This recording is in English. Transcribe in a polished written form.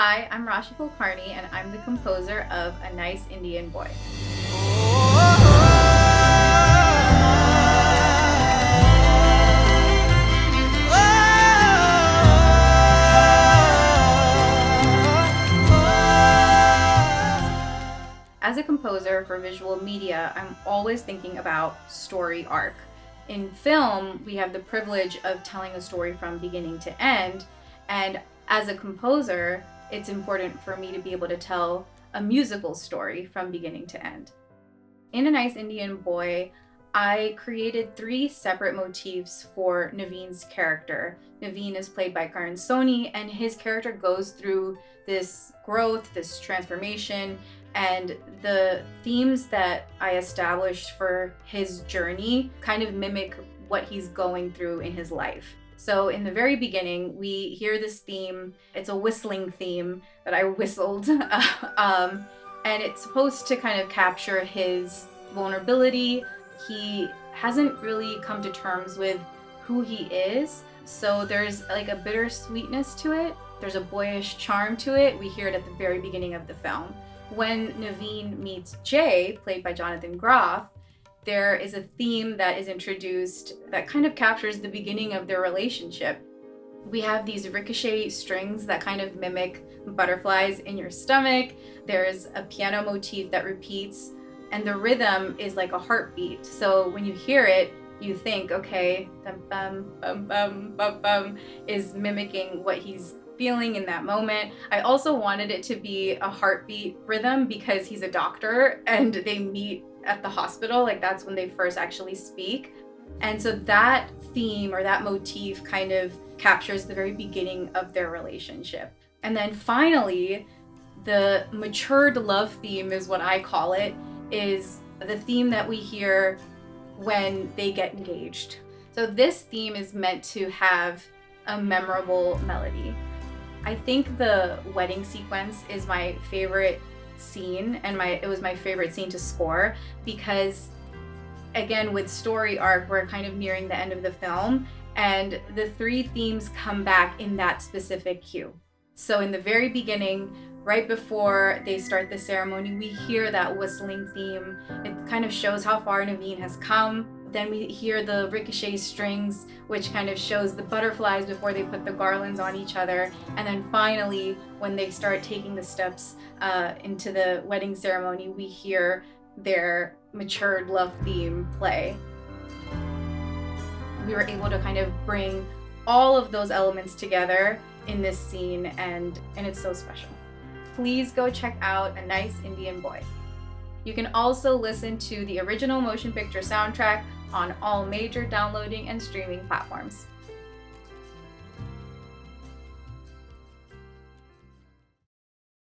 Hi, I'm Raashi Kulkarni, and I'm the composer of A Nice Indian Boy. As a composer for visual media, I'm always thinking about story arc. In film, we have the privilege of telling a story from beginning to end, and as a composer, it's important for me to be able to tell a musical story from beginning to end. In A Nice Indian Boy, I created 3 separate motifs for Naveen's character. Naveen is played by Karan Soni, and his character goes through this growth, this transformation, and the themes that I established for his journey kind of mimic what he's going through in his life. So in the very beginning, we hear this theme. It's a whistling theme that I whistled, and it's supposed to kind of capture his vulnerability. He hasn't really come to terms with who he is, so there's like a bittersweetness to it. There's a boyish charm to it. We hear it at the very beginning of the film. When Naveen meets Jay, played by Jonathan Groff, there is a theme that is introduced that kind of captures the beginning of their relationship. We have these ricochet strings that kind of mimic butterflies in your stomach. There's a piano motif that repeats, and the rhythm is like a heartbeat. So when you hear it, you think, okay, bum bum bum bum bum bum is mimicking what he's feeling in that moment. I also wanted it to be a heartbeat rhythm because he's a doctor and they meet at the hospital, like that's when they first actually speak. And so that theme or that motif kind of captures the very beginning of their relationship. And then finally, the matured love theme is what I call it, is the theme that we hear when they get engaged. So this theme is meant to have a memorable melody. I think the wedding sequence is my favorite scene, and it was my favorite scene to score because, again, with story arc, we're kind of nearing the end of the film, and the 3 themes come back in that specific cue. So in the very beginning, right before they start the ceremony, we hear that whistling theme. It kind of shows how far Naveen has come. Then we hear the ricochet strings, which kind of shows the butterflies before they put the garlands on each other. And then finally, when they start taking the steps into the wedding ceremony, we hear their matured love theme play. We were able to kind of bring all of those elements together in this scene, and it's so special. Please go check out A Nice Indian Boy. You can also listen to the original motion picture soundtrack on all major downloading and streaming platforms.